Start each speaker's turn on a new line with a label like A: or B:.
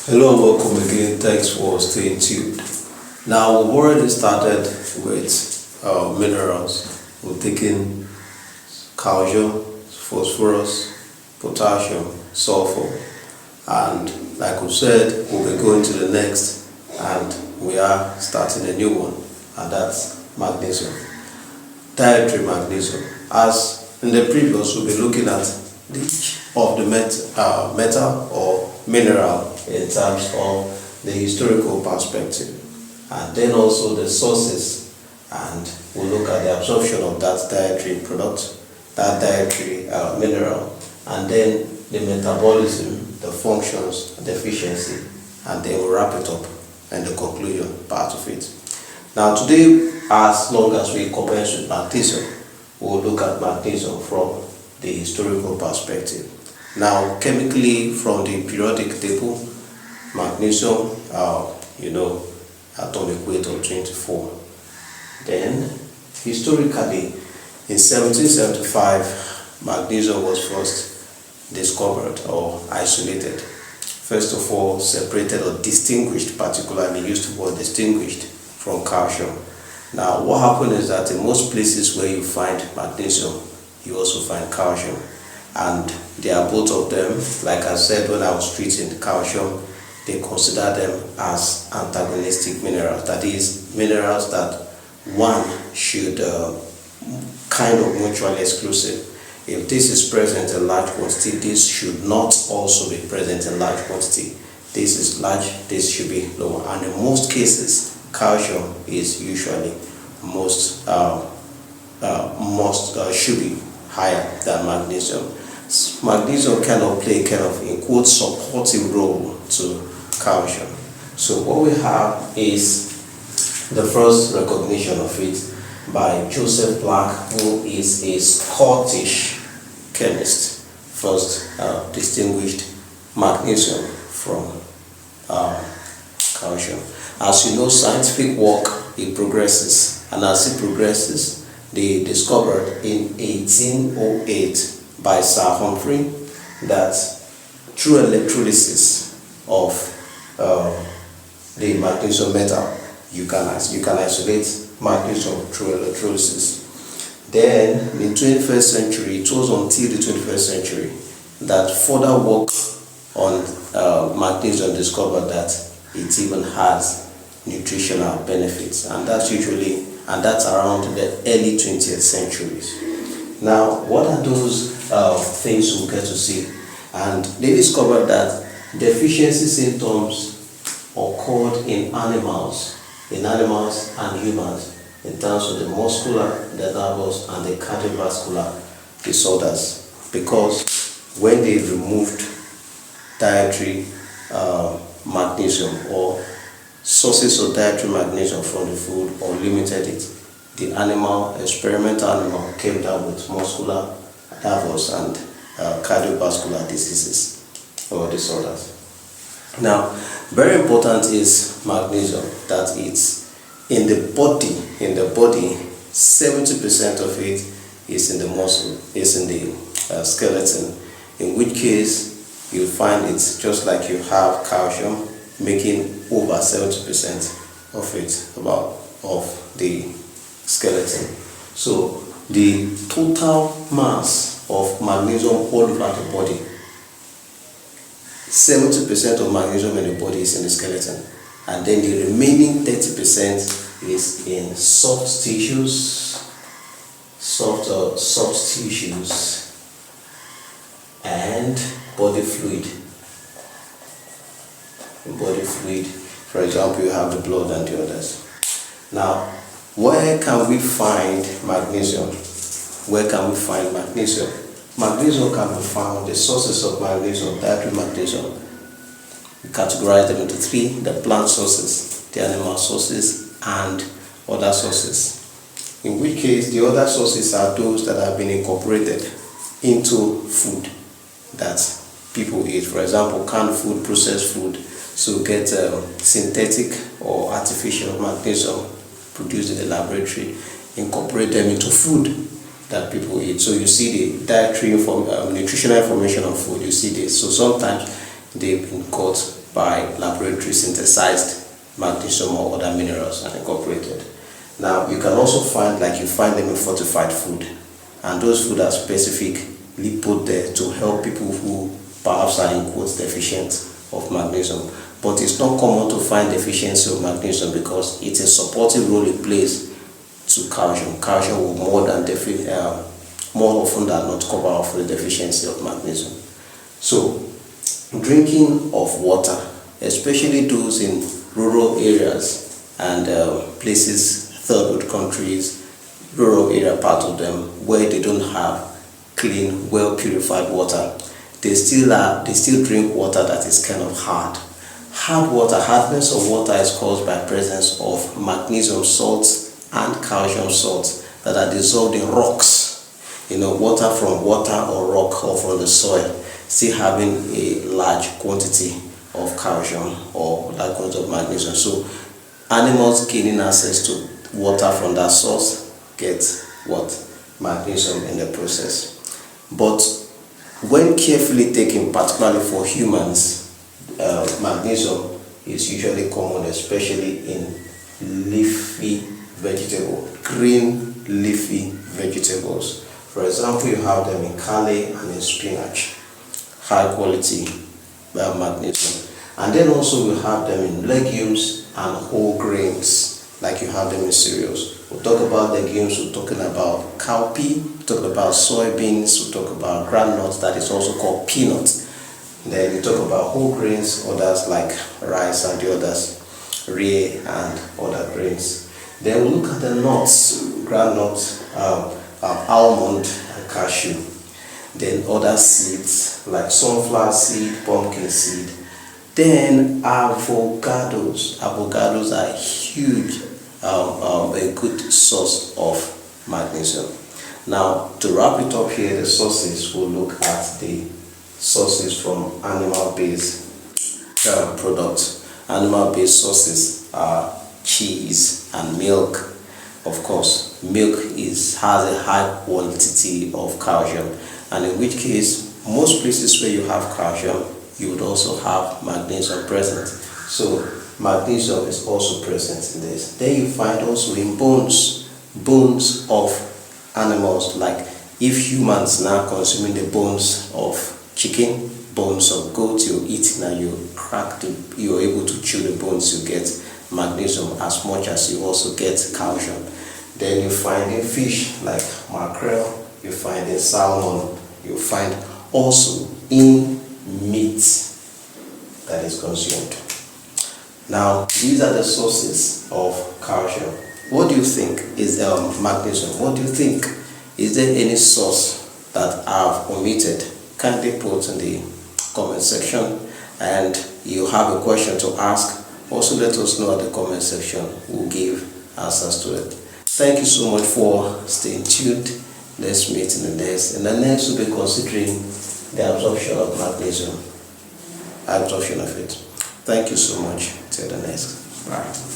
A: Hello and welcome again. Thanks for staying tuned. Now we've already started with minerals. We've taken calcium, phosphorus, potassium, sulfur, and like we said, we'll be going to the next, and we are starting a new one, and that's magnesium. Dietary magnesium. As in the previous, we'll be looking at each of the metal or mineral in terms of the historical perspective, and then also the sources, and we'll look at the absorption of that dietary product, that dietary mineral, and then the metabolism, the functions, deficiency, and then we'll wrap it up and the conclusion part of it. Now today, as long as we commence with magnesium, we'll look at magnesium from the historical perspective. Now chemically, from the periodic table, magnesium, atomic weight of 24. Then historically, in 1775, magnesium was first discovered or isolated. First of all, separated or distinguished, particularly used the word distinguished from calcium. Now what happened is that in most places where you find magnesium, you also find calcium, and they are both of them. Like I said when I was treating calcium, they consider them as antagonistic minerals, that is, minerals that one should kind of mutually exclusive. If this is present in large quantity, this should not also be present in large quantity. This is large, this should be lower, and in most cases calcium is usually should be higher than magnesium. Magnesium cannot play in quote supportive role to calcium. So what we have is the first recognition of it by Joseph Black, who is a Scottish chemist. First distinguished magnesium from calcium. As you know, scientific work, it progresses, and as it progresses, they discovered in 1808 by Sir Humphrey that through electrolysis of the magnesium metal, you can isolate magnesium through electrolysis. Then in the 21st century, it was until the 21st century that further work on magnesium discovered that it even has nutritional benefits, and that's around the early 20th centuries. Now, what are those things we'll get to see? And they discovered that deficiency symptoms occurred in animals and humans in terms of the muscular, the nervous, and the cardiovascular disorders, because when they removed dietary magnesium or sources of dietary magnesium from the food or limited it, the experimental animal came down with muscular, nervous, and cardiovascular diseases or disorders. Now, very important is magnesium, that it's in the body. 70% of it is in the muscle, is in the skeleton, in which case you find it's just like you have calcium making over 70% of it, of the skeleton. So the total mass of magnesium all over the body, 70% of magnesium in the body is in the skeleton, and then the remaining 30% is in soft tissues, and body fluid. For example, you have the blood and the others. Now, where can we find magnesium? Magnesium can be found, the sources of magnesium, dietary magnesium. We categorize them into three: the plant sources, the animal sources, and other sources. In which case, the other sources are those that have been incorporated into food that people eat. For example, canned food, processed food. So get synthetic or artificial magnesium produced in the laboratory, incorporate them into food that people eat. So you see the dietary nutritional information of food, you see this. So sometimes they've been cut by laboratory synthesized magnesium or other minerals and incorporated. Now you can also find, like you find them in fortified food, and those food are specifically put there to help people who perhaps are in quotes deficient of magnesium. But it's not common to find deficiency of magnesium because it's a supportive role it plays to calcium. Calcium will more often than not cover up for the deficiency of magnesium. So drinking of water, especially those in rural areas and places, third world countries, rural area part of them where they don't have clean, well purified water, they still drink water that is kind of hard. Hard water, hardness of water is caused by presence of magnesium salts and calcium salts that are dissolved in rocks. Water from water or rock or from the soil still having a large quantity of calcium or large quantity of magnesium. So animals gaining access to water from that source get what? Magnesium in the process. But when carefully taken, particularly for humans, magnesium is usually common, especially in leafy vegetable, green leafy vegetables. For example, you have them in kale and in spinach, high quality magnesium. And then also we have them in legumes and whole grains, like you have them in cereals. We'll talk about legumes, we're talking about cowpea, we'll talk about soybeans, we'll talk about groundnuts, that is also called peanuts. Then we talk about whole grains, others like rice and the others, rye and other grains. Then we'll look at the nuts, groundnuts, almond and cashew. Then other seeds like sunflower seed, pumpkin seed. Then avocados. Avocados are huge, a good source of magnesium. Now, to wrap it up here, the sources, we'll look at the sources from animal-based products. Animal-based sources are cheese and milk. Of course, milk has a high quantity of calcium, and in which case, most places where you have calcium, you would also have magnesium present. So magnesium is also present in this. Then you find also in bones of animals, like if humans now consuming the bones of chicken, bones of goat, you eat and you're able to chew the bones, you get magnesium as much as you also get calcium. Then you find in fish like mackerel, you find in salmon, you find also in meat that is consumed. Now, these are the sources of calcium. What do you think is magnesium? What do you think? Is there any source that I've omitted? Kindly put in the comment section. And you have a question to ask, also let us know at the comment section. We'll give answers to it. Thank you so much for staying tuned. Let's meet in the next. In the next, we'll be considering the absorption of magnesium. Absorption of it. Thank you so much. Till the next. Bye.